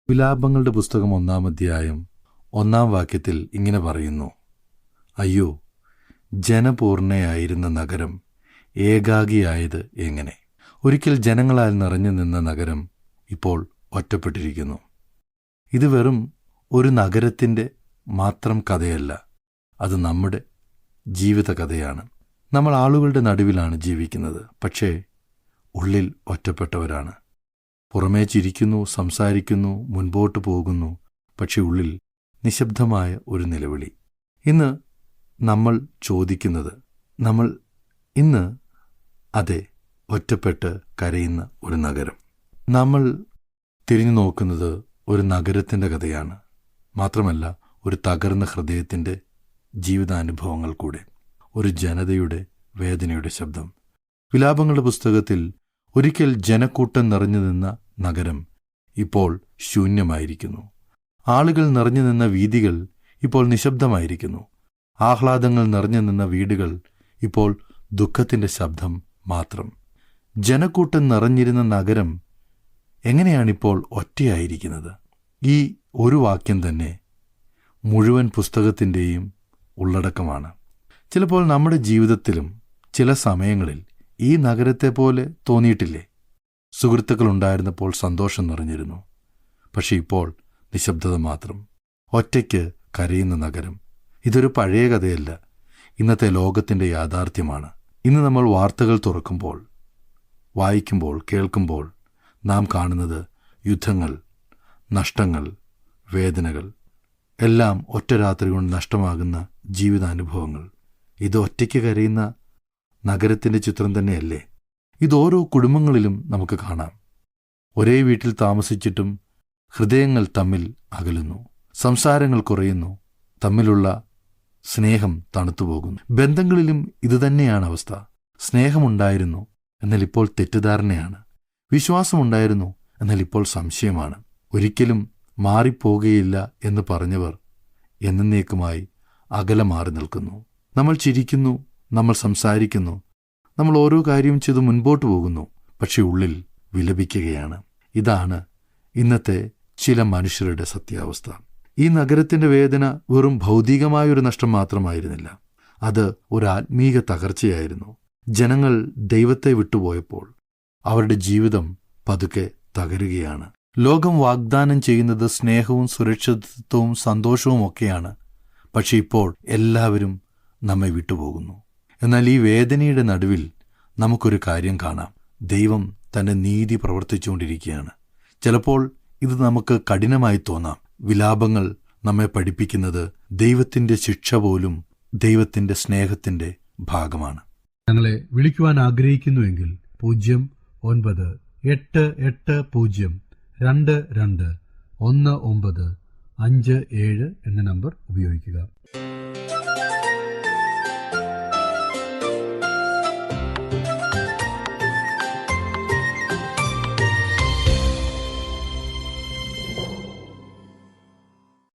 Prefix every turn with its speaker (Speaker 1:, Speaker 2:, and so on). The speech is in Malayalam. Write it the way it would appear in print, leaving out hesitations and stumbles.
Speaker 1: വിലാപങ്ങളുടെ പുസ്തകം 1-ാം അധ്യായം 1-ാം വാക്യത്തിൽ ഇങ്ങനെ പറയുന്നു: അയ്യോ, ജനപൂർണയായിരുന്ന നഗരം ഏകാഗിയായത് എങ്ങനെ! ഒരിക്കൽ ജനങ്ങളാൽ നിറഞ്ഞു നിന്ന നഗരം ഇപ്പോൾ ഒറ്റപ്പെട്ടിരിക്കുന്നു. ഇത് വെറും ഒരു നഗരത്തിൻ്റെ മാത്രം കഥയല്ല, അത് നമ്മുടെ ജീവിത കഥയാണ്. നമ്മൾ ആളുകളുടെ നടുവിലാണ് ജീവിക്കുന്നത്, പക്ഷേ ഉള്ളിൽ ഒറ്റപ്പെട്ടവരാണ്. പുറമേ ചിരിക്കുന്നു, സംസാരിക്കുന്നു, മുൻപോട്ട് പോകുന്നു, പക്ഷെ ഉള്ളിൽ നിശബ്ദമായ ഒരു നിലവിളി. ഇന്ന് നമ്മൾ ചോദിക്കുന്നത്, അതെ, ഒറ്റപ്പെട്ട് കരയുന്ന ഒരു നഗരം. നമ്മൾ തിരിഞ്ഞു നോക്കുന്നത് ഒരു നഗരത്തിൻ്റെ കഥയാണ്. മാത്രമല്ല, ഒരു തകർന്ന ഹൃദയത്തിൻ്റെ ജീവിതാനുഭവങ്ങൾ കൂടെ, ഒരു ജനതയുടെ വേദനയുടെ ശബ്ദം. വിലാപങ്ങളുടെ പുസ്തകത്തിൽ ഒരിക്കൽ ജനക്കൂട്ടം നിറഞ്ഞു നിന്ന നഗരം ഇപ്പോൾ ശൂന്യമായിരിക്കുന്നു. ആളുകൾ നിറഞ്ഞു നിന്ന വീഥികൾ ഇപ്പോൾ നിശബ്ദമായിരിക്കുന്നു. ആഹ്ലാദങ്ങൾ നിറഞ്ഞു നിന്ന വീടുകൾ ഇപ്പോൾ ദുഃഖത്തിൻ്റെ ശബ്ദം മാത്രം. ജനക്കൂട്ടം നിറഞ്ഞിരുന്ന നഗരം എങ്ങനെയാണിപ്പോൾ ഒറ്റയായിരിക്കുന്നത്? ഈ ഒരു വാക്യം തന്നെ മുഴുവൻ പുസ്തകത്തിൻ്റെയും ഉള്ളടക്കമാണ്. ചിലപ്പോൾ നമ്മുടെ ജീവിതത്തിലും ചില സമയങ്ങളിൽ ഈ നഗരത്തെ പോലെ തോന്നിയിട്ടില്ലേ? സുഹൃത്തുക്കളുണ്ടായിരുന്നപ്പോൾ സന്തോഷം നിറഞ്ഞിരുന്നു, പക്ഷെ ഇപ്പോൾ നിശബ്ദത മാത്രം. ഒറ്റയ്ക്ക് കരയുന്ന നഗരം. ഇതൊരു പഴയ കഥയല്ല, ഇന്നത്തെ ലോകത്തിൻ്റെ യാഥാർത്ഥ്യമാണ്. ഇന്ന് നമ്മൾ വാർത്തകൾ തുറക്കുമ്പോൾ, വായിക്കുമ്പോൾ, കേൾക്കുമ്പോൾ നാം കാണുന്നത് യുദ്ധങ്ങൾ, നഷ്ടങ്ങൾ, വേദനകൾ, എല്ലാം ഒറ്റ രാത്രി കൊണ്ട് നഷ്ടമാകുന്ന ജീവിതാനുഭവങ്ങൾ. ഇത് ഒറ്റയ്ക്ക് കരയുന്ന നഗരത്തിൻ്റെ ചിത്രം തന്നെയല്ലേ? ഇത് ഓരോ കുടുംബങ്ങളിലും നമുക്ക് കാണാം. ഒരേ വീട്ടിൽ താമസിച്ചിട്ടും ഹൃദയങ്ങൾ തമ്മിൽ അകലുന്നു, സംസാരങ്ങൾ കുറയുന്നു, തമ്മിലുള്ള സ്നേഹം തണുത്തുപോകുന്നു. ബന്ധങ്ങളിലും ഇതുതന്നെയാണ് അവസ്ഥ. സ്നേഹമുണ്ടായിരുന്നു, എന്നാൽ ഇപ്പോൾ തെറ്റിദ്ധാരണയാണ്. വിശ്വാസമുണ്ടായിരുന്നു, എന്നാൽ ഇപ്പോൾ സംശയമാണ്. ഒരിക്കലും മാറിപ്പോകുകയില്ല എന്ന് പറഞ്ഞവർ എന്നേക്കുമായി അകലെ മാറി നിൽക്കുന്നു. നമ്മൾ ചിരിക്കുന്നു, നമ്മൾ സംസാരിക്കുന്നു, നമ്മൾ ഓരോ കാര്യം ചെയ്ത് മുൻപോട്ട് പോകുന്നു, പക്ഷെ ഉള്ളിൽ വിലപിക്കുകയാണ്. ഇതാണ് ഇന്നത്തെ ചില മനുഷ്യരുടെ സത്യാവസ്ഥ. ഈ നഗരത്തിൻ്റെ വേദന വെറും ഭൗതികമായൊരു നഷ്ടം മാത്രമായിരുന്നില്ല, അത് ഒരു ആത്മീക തകർച്ചയായിരുന്നു. ജനങ്ങൾ ദൈവത്തെ വിട്ടുപോയപ്പോൾ അവരുടെ ജീവിതം പതുക്കെ തകരുകയാണ്. ലോകം വാഗ്ദാനം ചെയ്യുന്നത് സ്നേഹവും സുരക്ഷിതത്വവും സന്തോഷവും ഒക്കെയാണ്, പക്ഷെ ഇപ്പോൾ എല്ലാവരും നമ്മെ വിട്ടുപോകുന്നു. എന്നാൽ ഈ വേദനയുടെ നടുവിൽ നമുക്കൊരു കാര്യം കാണാം: ദൈവം തൻ്റെ നീതി പ്രവർത്തിച്ചുകൊണ്ടിരിക്കുകയാണ്. ചിലപ്പോൾ ഇത് നമുക്ക് കഠിനമായി തോന്നാം. വിലാപങ്ങൾ നമ്മെ പഠിപ്പിക്കുന്നത് ദൈവത്തിൻ്റെ ശിക്ഷ പോലും ദൈവത്തിൻ്റെ സ്നേഹത്തിൻ്റെ ഭാഗമാണ്.
Speaker 2: ഞങ്ങളെ വിളിക്കുവാൻ ആഗ്രഹിക്കുന്നുവെങ്കിൽ 098802221957 എന്ന നമ്പർ ഉപയോഗിക്കുക.